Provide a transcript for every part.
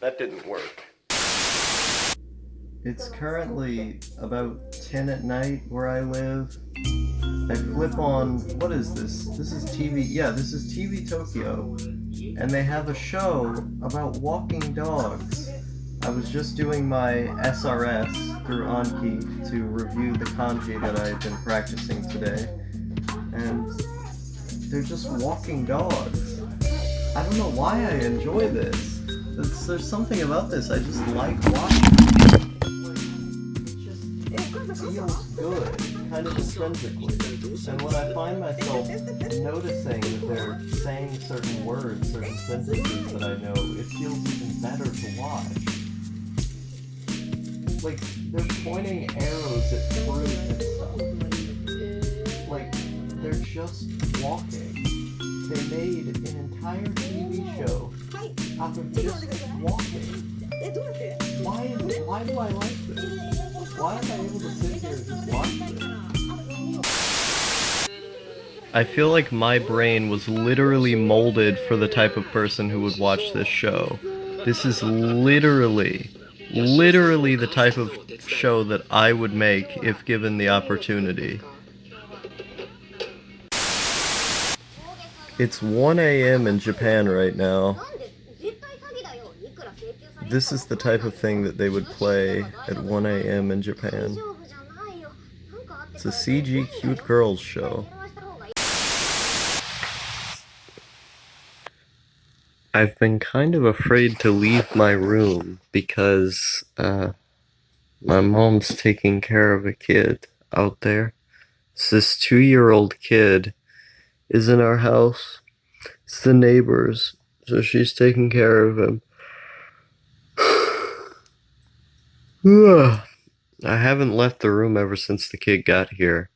That didn't work. It's currently about 10 at night where I live. I flip on, what is this? This is TV, yeah, this is TV Tokyo. And they have a show about walking dogs. I was just doing my SRS through Anki to review the kanji that I've been practicing today. And they're just walking dogs. I don't know why I enjoy this. There's something about this I just like watching. It just feels good, kind of intrinsically. And when I find myself noticing that they're saying certain words, certain sentences that I know, it feels even better to watch. Like, they're pointing arrows at fruit and stuff. Like, they're just walking. They made an entire TV show out of just walking. Why do I like this? Why am I able to sit here and just watch this? I feel like my brain was literally molded for the type of person who would watch this show. This is literally the type of show that I would make if given the opportunity. It's 1 a.m. in Japan right now. This is the type of thing that they would play at 1 a.m. in Japan. It's a CG cute girls show. I've been kind of afraid to leave my room because my mom's taking care of a kid out there. So this 2-year-old kid is in our house. It's the neighbors, so she's taking care of him. I haven't left the room ever since the kid got here.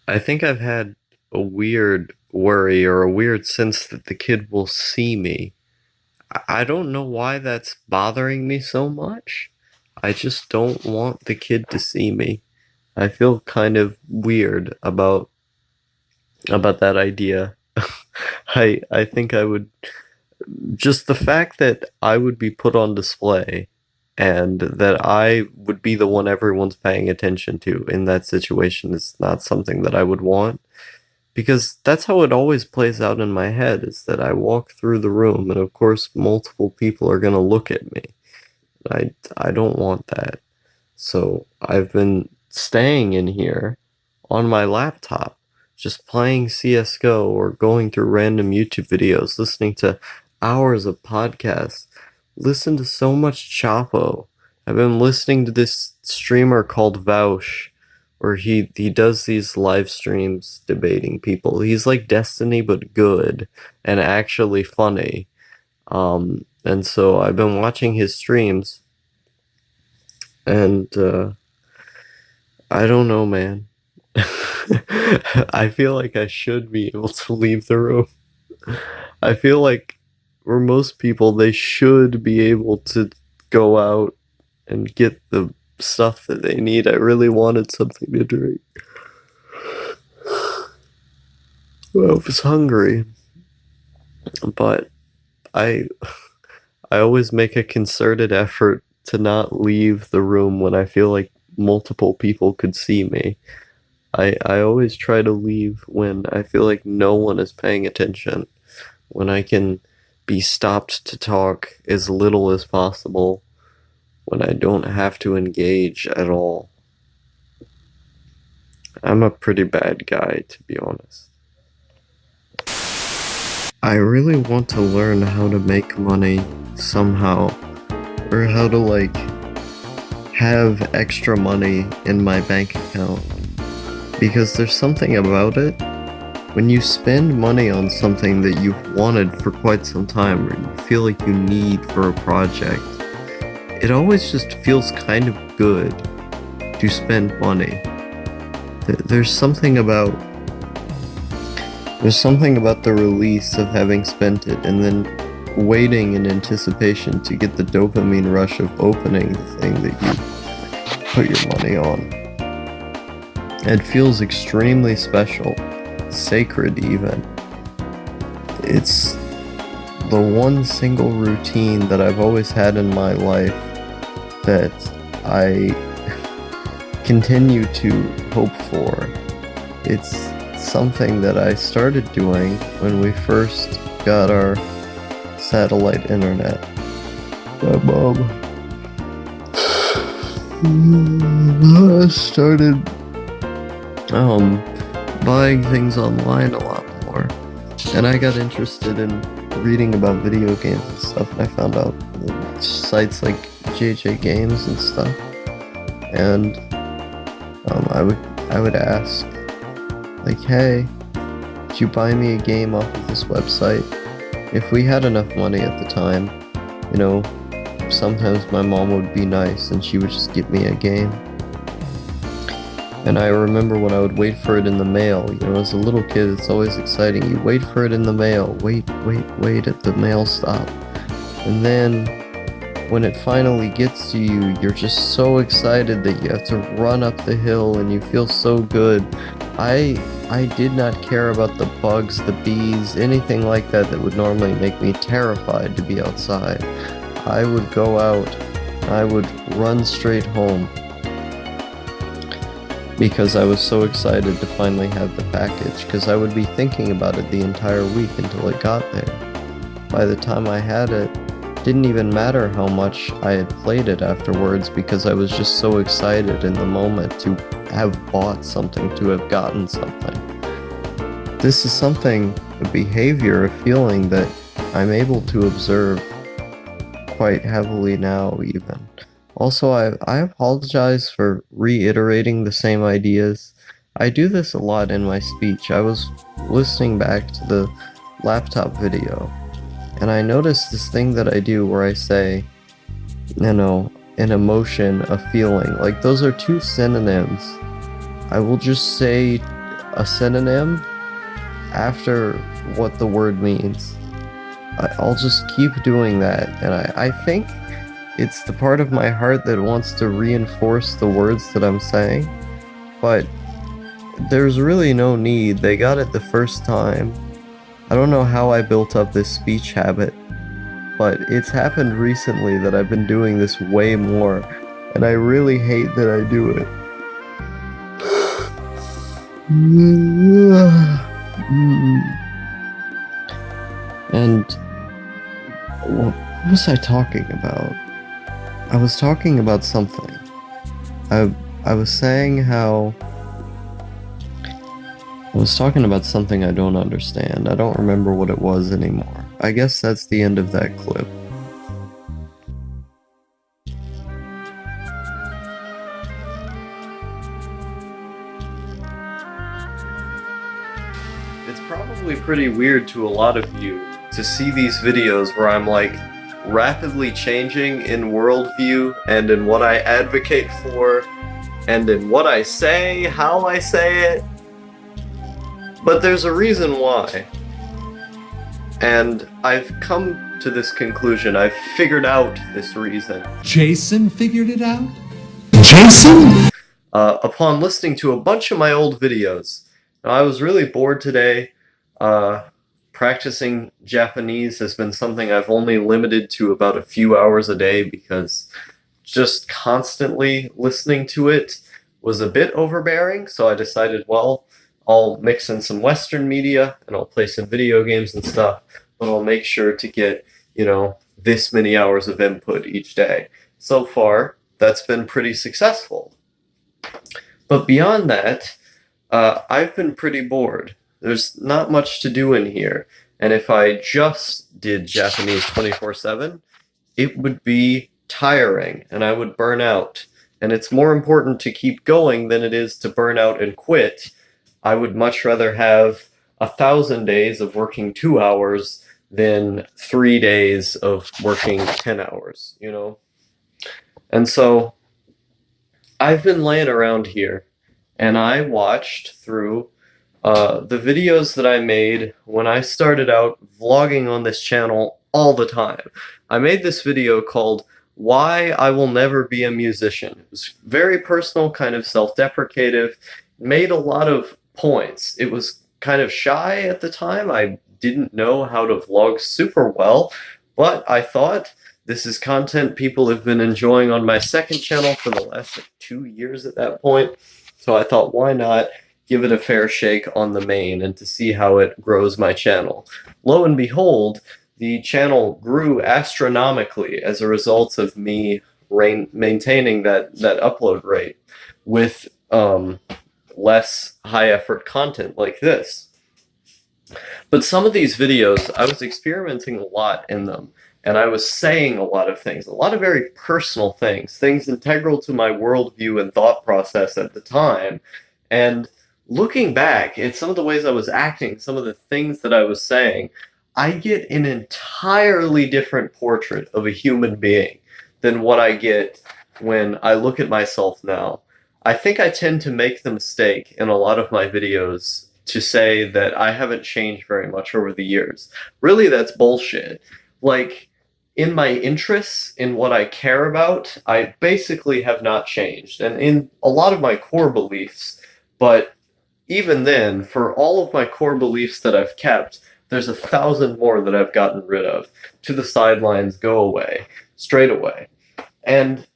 I think I've had a weird worry or a weird sense that the kid will see me. I don't know why that's bothering me so much. I just don't want the kid to see me. I feel kind of weird about that idea. I think I would, just the fact that I would be put on display and that I would be the one everyone's paying attention to in that situation is not something that I would want. Because that's how it always plays out in my head, is that I walk through the room and of course multiple people are gonna look at me. I don't want that. So I've been staying in here on my laptop, just playing CSGO or going through random YouTube videos, listening to hours of podcasts, listen to so much Chapo. I've been listening to this streamer called Vaush, where he does these live streams debating people. He's like Destiny but good and actually funny. And so I've been watching his streams, and I don't know, man. I feel like I should be able to leave the room. I feel like for most people, they should be able to go out and get the stuff that they need. I really wanted something to drink. Well, I was hungry, but I always make a concerted effort to not leave the room when I feel like multiple people could see me. I always try to leave when I feel like no one is paying attention, when I can be stopped to talk as little as possible, when I don't have to engage at all. I'm a pretty bad guy, to be honest. I really want to learn how to make money somehow, or how to like have extra money in my bank account, because there's something about it. When you spend money on something that you've wanted for quite some time, or you feel like you need for a project, it always just feels kind of good to spend money. There's something about the release of having spent it and then waiting in anticipation to get the dopamine rush of opening the thing that you put your money on. It feels extremely special. Sacred even. It's the one single routine that I've always had in my life that I continue to hope for. It's something that I started doing when we first got our satellite internet. My mom started buying things online a lot more, and I got interested in reading about video games and stuff, and I found out sites like JJ Games and stuff, and I would ask, like, hey, could you buy me a game off of this website? If we had enough money at the time, you know, sometimes my mom would be nice and she would just get me a game. And I remember when I would wait for it in the mail, you know, as a little kid, it's always exciting. You wait for it in the mail, wait at the mail stop. And then when it finally gets to you, you're just so excited that you have to run up the hill and you feel so good. I did not care about the bugs, the bees, anything like that that would normally make me terrified to be outside. I would go out, I would run straight home because I was so excited to finally have the package, because I would be thinking about it the entire week until it got there. By the time I had it, didn't even matter how much I had played it afterwards, because I was just so excited in the moment to have bought something, to have gotten something. This is something, a behavior, a feeling that I'm able to observe quite heavily now even. Also, I apologize for reiterating the same ideas. I do this a lot in my speech. I was listening back to the laptop video, and I noticed this thing that I do where I say, you know, an emotion, a feeling. Like, those are two synonyms. I will just say a synonym after what the word means. I'll just keep doing that, and I think it's the part of my heart that wants to reinforce the words that I'm saying, but there's really no need. They got it the first time. I don't know how I built up this speech habit, but it's happened recently that I've been doing this way more, and I really hate that I do it. And what was I talking about? I was talking about something. I was saying how I was talking about something I don't understand. I don't remember what it was anymore. I guess that's the end of that clip. It's probably pretty weird to a lot of you to see these videos where I'm like rapidly changing in worldview and in what I advocate for and in what I say, how I say it. But there's a reason why. And I've come to this conclusion. I've figured out this reason. Jason figured it out? Jason? Upon listening to a bunch of my old videos. Now, I was really bored today. Practicing Japanese has been something I've only limited to about a few hours a day, because just constantly listening to it was a bit overbearing, so I decided, well, I'll mix in some Western media and I'll play some video games and stuff, but I'll make sure to get, you know, this many hours of input each day. So far, that's been pretty successful. But beyond that, I've been pretty bored. There's not much to do in here, and if I just did Japanese 24/7, it would be tiring, and I would burn out. And it's more important to keep going than it is to burn out and quit. I would much rather have 1,000 days of working 2 hours than 3 days of working 10 hours, you know? And so I've been laying around here, and I watched through the videos that I made when I started out vlogging on this channel all the time. I made this video called Why I Will Never Be a Musician. It was very personal, kind of self-deprecative, made a lot of points. It was kind of shy at the time. I didn't know how to vlog super well, but I thought this is content people have been enjoying on my second channel for the last like 2 years at that point. So I thought, why not give it a fair shake on the main and to see how it grows my channel. Lo and behold, the channel grew astronomically as a result of me maintaining that upload rate with less high effort content like this. But some of these videos, I was experimenting a lot in them, and I was saying a lot of things, a lot of very personal things, things integral to my worldview and thought process at the time. And looking back at some of the ways I was acting, some of the things that I was saying, I get an entirely different portrait of a human being than what I get when I look at myself now. I think I tend to make the mistake in a lot of my videos to say that I haven't changed very much over the years. Really, that's bullshit. Like, in my interests, in what I care about, I basically have not changed. And in a lot of my core beliefs, but even then, for all of my core beliefs that I've kept, there's 1,000 more that I've gotten rid of. To the sidelines, go away, straight away. And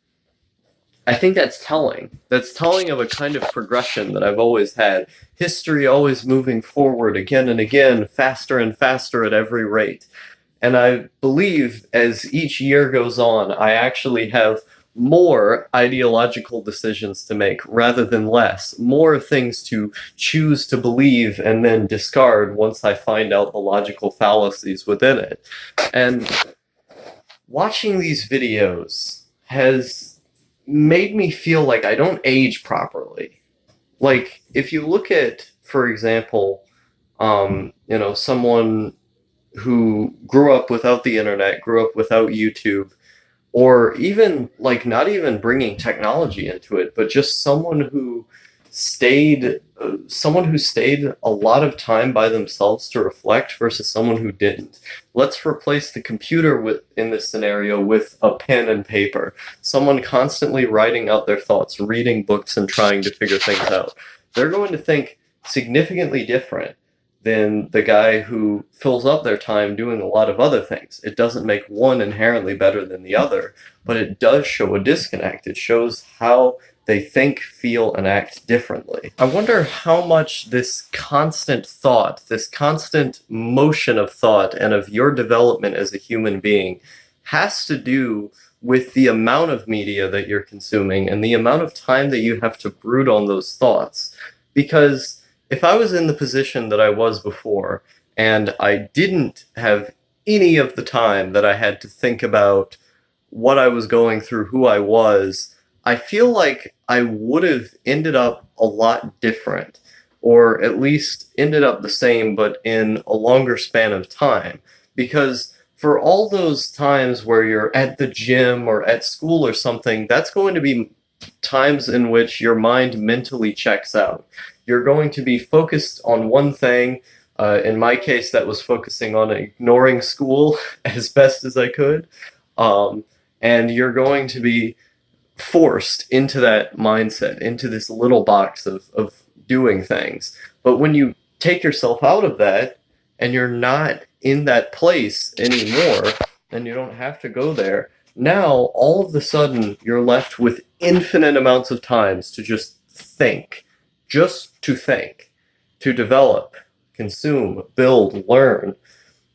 I think that's telling. That's telling of a kind of progression that I've always had. History always moving forward again and again, faster and faster at every rate. And I believe as each year goes on, I actually have more ideological decisions to make rather than less, more things to choose to believe and then discard once I find out the logical fallacies within it. And watching these videos has made me feel like I don't age properly. Like, if you look at, for example, someone who grew up without the internet, grew up without YouTube, or even like not even bringing technology into it, but just someone who stayed a lot of time by themselves to reflect versus someone who didn't. Let's replace the computer in this scenario with a pen and paper. Someone constantly writing out their thoughts, reading books and trying to figure things out. They're going to think significantly different than the guy who fills up their time doing a lot of other things. It doesn't make one inherently better than the other, but it does show a disconnect. It shows how they think, feel, and act differently. I wonder how much this constant thought, this constant motion of thought and of your development as a human being has to do with the amount of media that you're consuming and the amount of time that you have to brood on those thoughts. Because if I was in the position that I was before, and I didn't have any of the time that I had to think about what I was going through, who I was, I feel like I would have ended up a lot different, or at least ended up the same, but in a longer span of time. Because for all those times where you're at the gym or at school or something, that's going to be times in which your mind mentally checks out. You're going to be focused on one thing. In my case, that was focusing on ignoring school as best as I could. And you're going to be forced into that mindset, into this little box of doing things. But when you take yourself out of that and you're not in that place anymore, and you don't have to go there, now all of a sudden you're left with infinite amounts of times to just think. Just to think, to develop, consume, build, learn.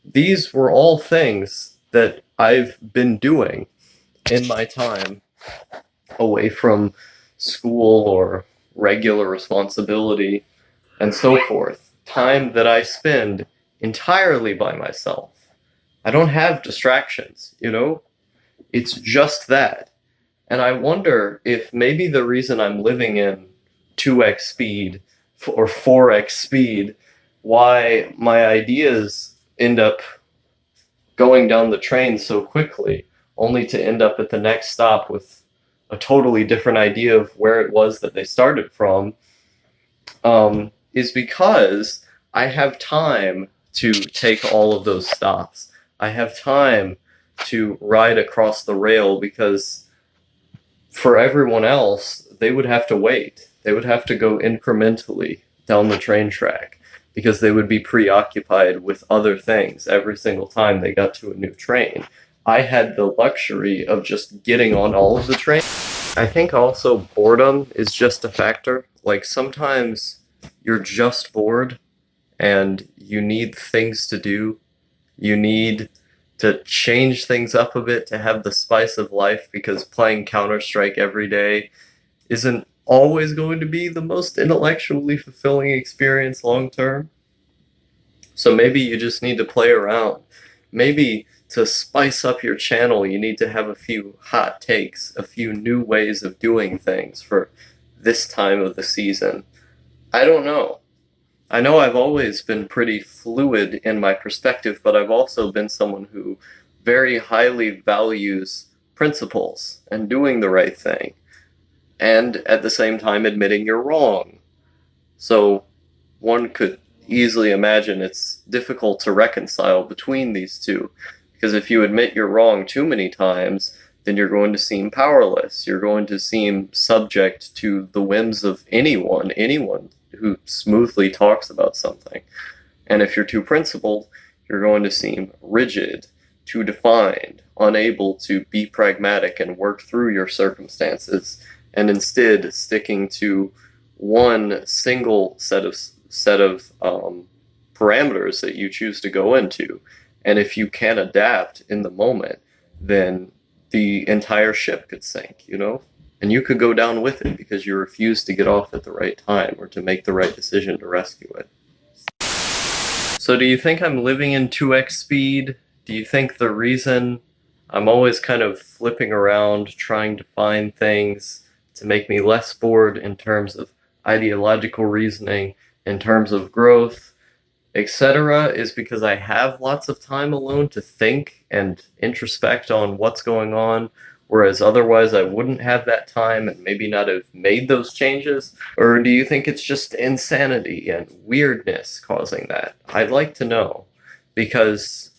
These were all things that I've been doing in my time away from school or regular responsibility and so forth. Time that I spend entirely by myself. I don't have distractions, It's just that. And I wonder if maybe the reason I'm living in 2x speed or 4x speed, why my ideas end up going down the train so quickly, only to end up at the next stop with a totally different idea of where it was that they started from, is because I have time to take all of those stops. I have time to ride across the rail, because for everyone else, they would have to wait. They would have to go incrementally down the train track. because they would be preoccupied with other things every single time they got to a new train. I had the luxury of just getting on all of the trains. I think also boredom is just a factor. Like sometimes you're just bored and you need things to do. You need to change things up a bit to have the spice of life because playing Counter-Strike every day isn't always going to be the most intellectually fulfilling experience long term. So maybe you just need to play around. Maybe to spice up your channel, you need to have a few hot takes, a few new ways of doing things for this time of the season. I don't know. I know I've always been pretty fluid in my perspective, but I've also been someone who very highly values principles and doing the right thing, and at the same time admitting you're wrong. So one could easily imagine it's difficult to reconcile between these two, because if you admit you're wrong too many times, then you're going to seem powerless. You're going to seem subject to the whims of anyone who smoothly talks about something. And if you're too principled, you're going to seem rigid, too defined, unable to be pragmatic and work through your circumstances, and instead sticking to one single set of parameters that you choose to go into. And if you can't adapt in the moment, then the entire ship could sink, you know? And you could go down with it because you refused to get off at the right time or to make the right decision to rescue it. So do you think I'm living in 2x speed? Do you think the reason I'm always kind of flipping around trying to find things to make me less bored in terms of ideological reasoning, in terms of growth, etc., is because I have lots of time alone to think and introspect on what's going on, whereas otherwise I wouldn't have that time and maybe not have made those changes? Or do you think it's just insanity and weirdness causing that? I'd like to know, because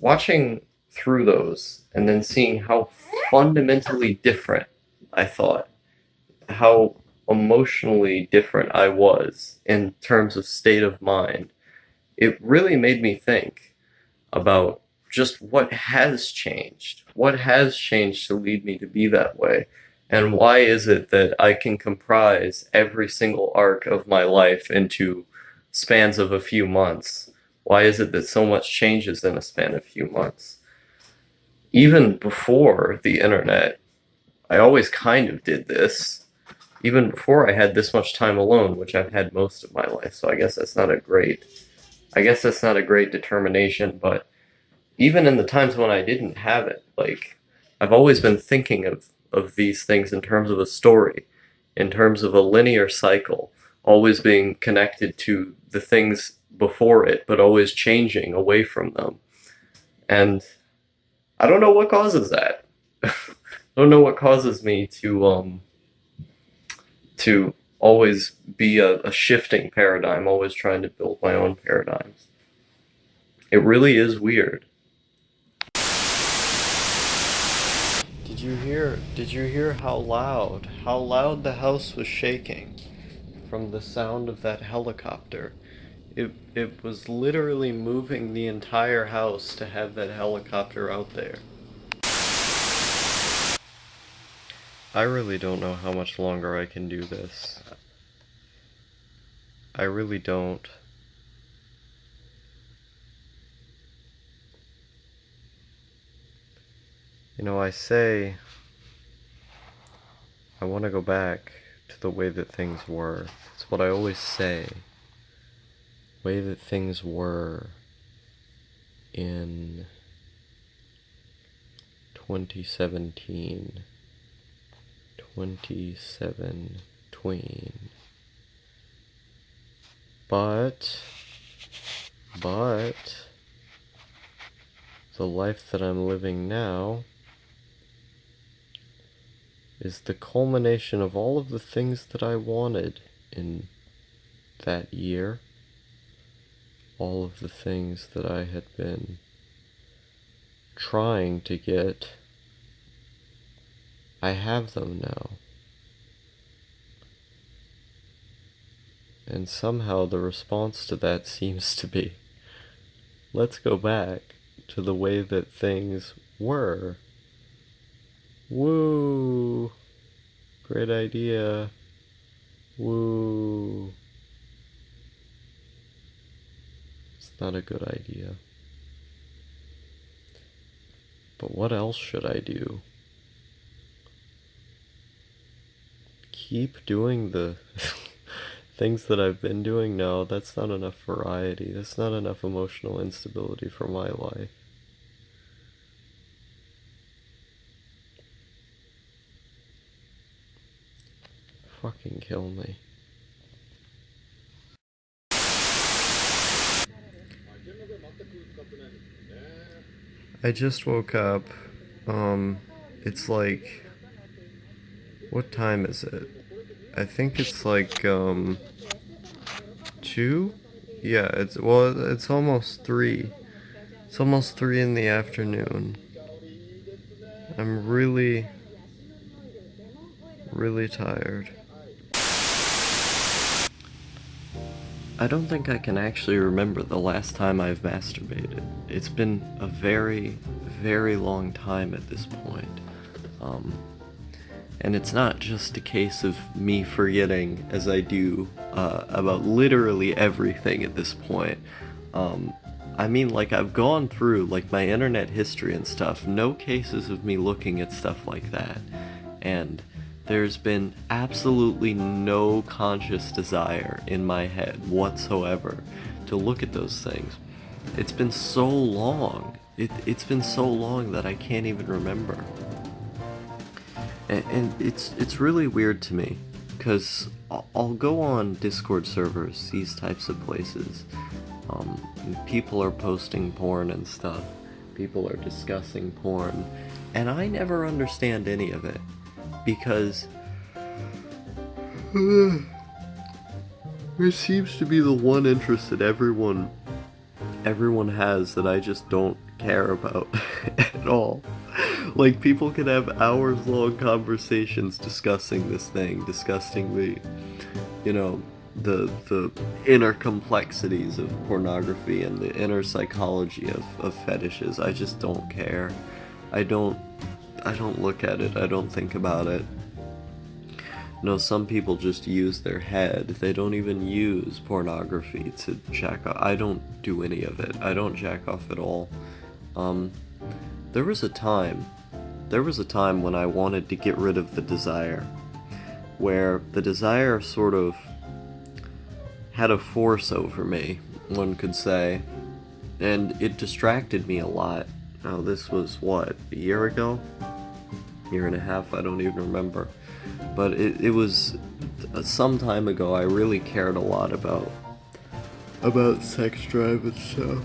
watching through those and then seeing how fundamentally different I thought, how emotionally different I was in terms of state of mind, it really made me think about just what has changed. What has changed to lead me to be that way? And why is it that I can comprise every single arc of my life into spans of a few months? Why is it that so much changes in a span of a few months? Even before the internet, I always kind of did this. Even before I had this much time alone, which I've had most of my life, so I guess that's not a great determination, but even in the times when I didn't have it, like, I've always been thinking of these things in terms of a story, in terms of a linear cycle, always being connected to the things before it, but always changing away from them. And I don't know what causes that. I don't know what causes me to always be a shifting paradigm, always trying to build my own paradigms. It really is weird. Did you hear how loud the house was shaking from the sound of that helicopter? It was literally moving the entire house to have that helicopter out there. I really don't know how much longer I can do this. I really don't. You know, I say I want to go back to the way that things were. It's what I always say. Way that things were in 2017. 2017. But the life that I'm living now is the culmination of all of the things that I wanted in that year. All of the things that I had been trying to get. I have them now. And somehow the response to that seems to be, let's go back to the way that things were. Woo! Great idea. Woo! It's not a good idea. But what else should I do? Keep doing the things that I've been doing? No, that's not enough variety. That's not enough emotional instability for my life. Fucking kill me. I just woke up. It's like, what time is it? I think it's like 2? Yeah, it's almost 3. It's almost 3 in the afternoon. I'm really, really tired. I don't think I can actually remember the last time I've masturbated. It's been a very, very long time at this point. And it's not just a case of me forgetting, as I do, about literally everything at this point. I mean, like, I've gone through, like, my internet history and stuff, no cases of me looking at stuff like that. And there's been absolutely no conscious desire in my head whatsoever to look at those things. It's been so long. It's been so long that I can't even remember. And it's really weird to me, because I'll go on Discord servers, these types of places. People are posting porn and stuff. People are discussing porn. And I never understand any of it. Because there seems to be the one interest that everyone has that I just don't care about at all. Like, people can have hours-long conversations discussing this thing, discussing the, the inner complexities of pornography and the inner psychology of fetishes. I just don't care. I don't look at it. I don't think about it. No, some people just use their head. They don't even use pornography to jack off. I don't do any of it. I don't jack off at all. There was a time when I wanted to get rid of the desire, where the desire sort of had a force over me, one could say, and it distracted me a lot. Now, this was, what, a year ago? Year and a half, I don't even remember. But it was some time ago. I really cared a lot about sex drive and stuff.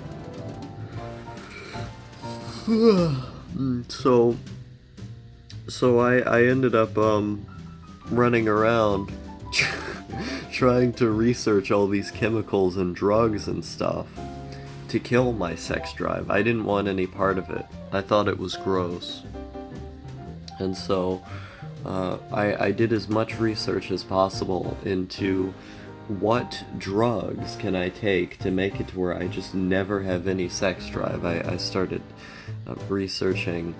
So I ended up running around trying to research all these chemicals and drugs and stuff to kill my sex drive. I didn't want any part of it. I thought it was gross. And so I did as much research as possible into what drugs can I take to make it to where I just never have any sex drive. I started researching,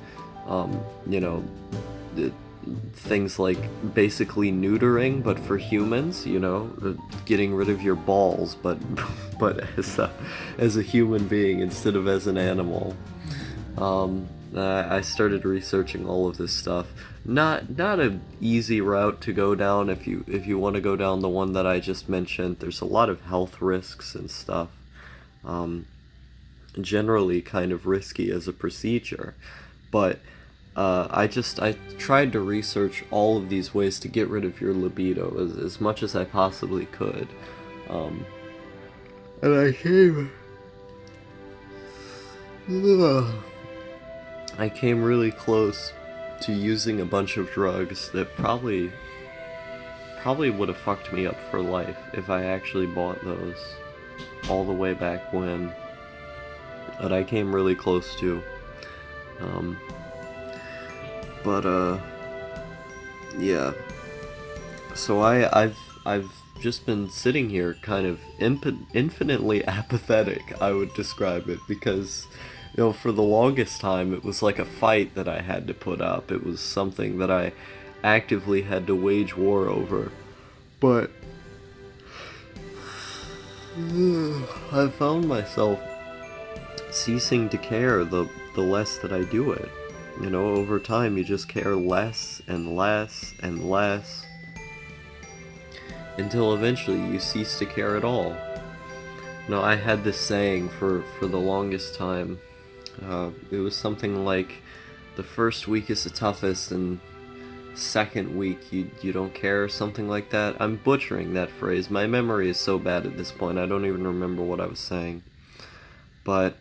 things like basically neutering, but for humans, getting rid of your balls, but as a human being instead of as an animal. I started researching all of this stuff. Not an easy route to go down if you want to go down the one that I just mentioned. There's a lot of health risks and stuff. Generally kind of risky as a procedure. But I tried to research all of these ways to get rid of your libido as much as I possibly could. And I came really close to using a bunch of drugs that probably would have fucked me up for life if I actually bought those all the way back when. But I came really close to. Yeah. So I've just been sitting here kind of infinitely apathetic, I would describe it, because, for the longest time it was like a fight that I had to put up. It was something that I actively had to wage war over. But I found myself ceasing to care the less that I do it. Over time you just care less and less and less until eventually you cease to care at all. I had this saying for the longest time. It was something like, the first week is the toughest, and second week you don't care, or something like that. I'm butchering that phrase. My memory is so bad at this point, I don't even remember what I was saying. But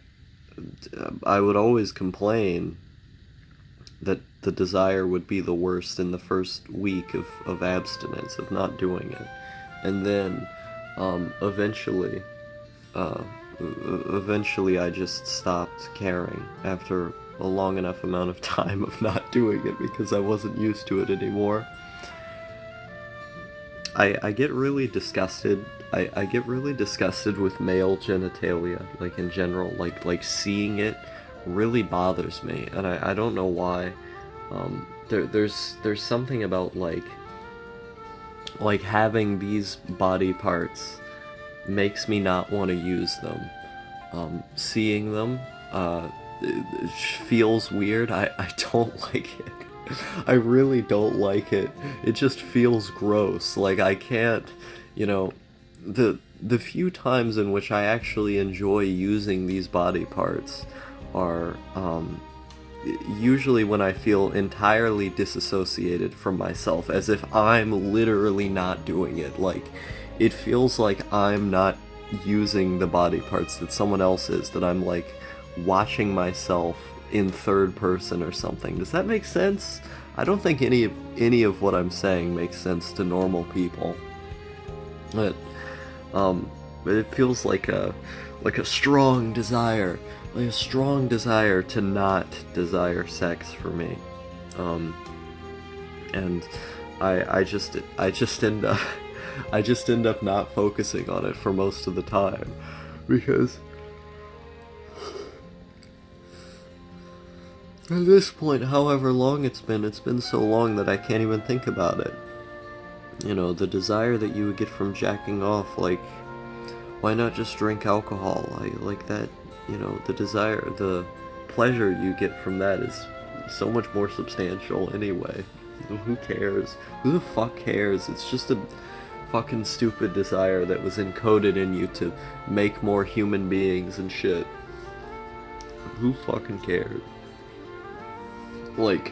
I would always complain that the desire would be the worst in the first week of abstinence, of not doing it. And then eventually I just stopped caring after a long enough amount of time of not doing it, because I wasn't used to it anymore. I get really disgusted. I get really disgusted with male genitalia, like in general. Like seeing it really bothers me, and I don't know why. There's something about like having these body parts makes me not want to use them. Seeing them it feels weird. I don't like it. I really don't like it. It just feels gross. Like, I can't, the few times in which I actually enjoy using these body parts are usually when I feel entirely disassociated from myself, as if I'm literally not doing it. Like, it feels like I'm not using the body parts, that someone else is, that I'm like watching myself in third person or something. Does that make sense? I don't think any of what I'm saying makes sense to normal people. But it feels like a strong desire, to not desire sex for me. And I just end up not focusing on it for most of the time, because at this point, however long it's been so long that I can't even think about it. The desire that you would get from jacking off, like, why not just drink alcohol? Like that, the desire, the pleasure you get from that is so much more substantial anyway. Who cares? Who the fuck cares? It's just a fucking stupid desire that was encoded in you to make more human beings and shit. Who fucking cares? Like,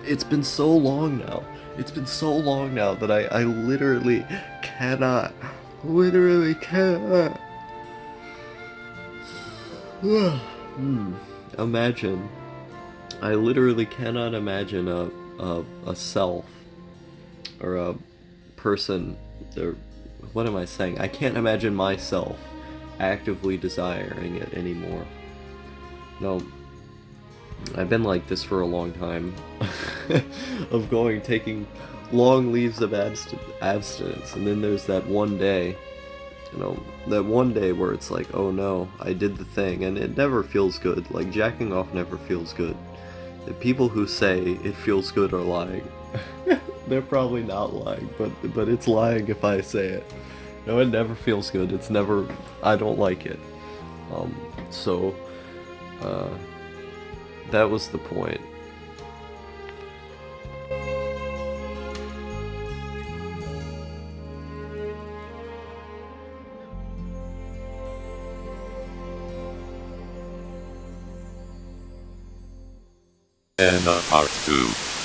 it's been so long now. It's been so long now that I literally cannot. Imagine. I literally cannot imagine a self or a person. Or what am I saying? I can't imagine myself actively desiring it anymore. No. I've been like this for a long time, of taking long leaves of abstinence, and then there's that one day, where it's like, oh no, I did the thing, and it never feels good. Like, jacking off never feels good. The people who say it feels good are lying. They're probably not lying, but it's lying if I say it. No, it never feels good. It's never, I don't like it. That was the point. And part 2.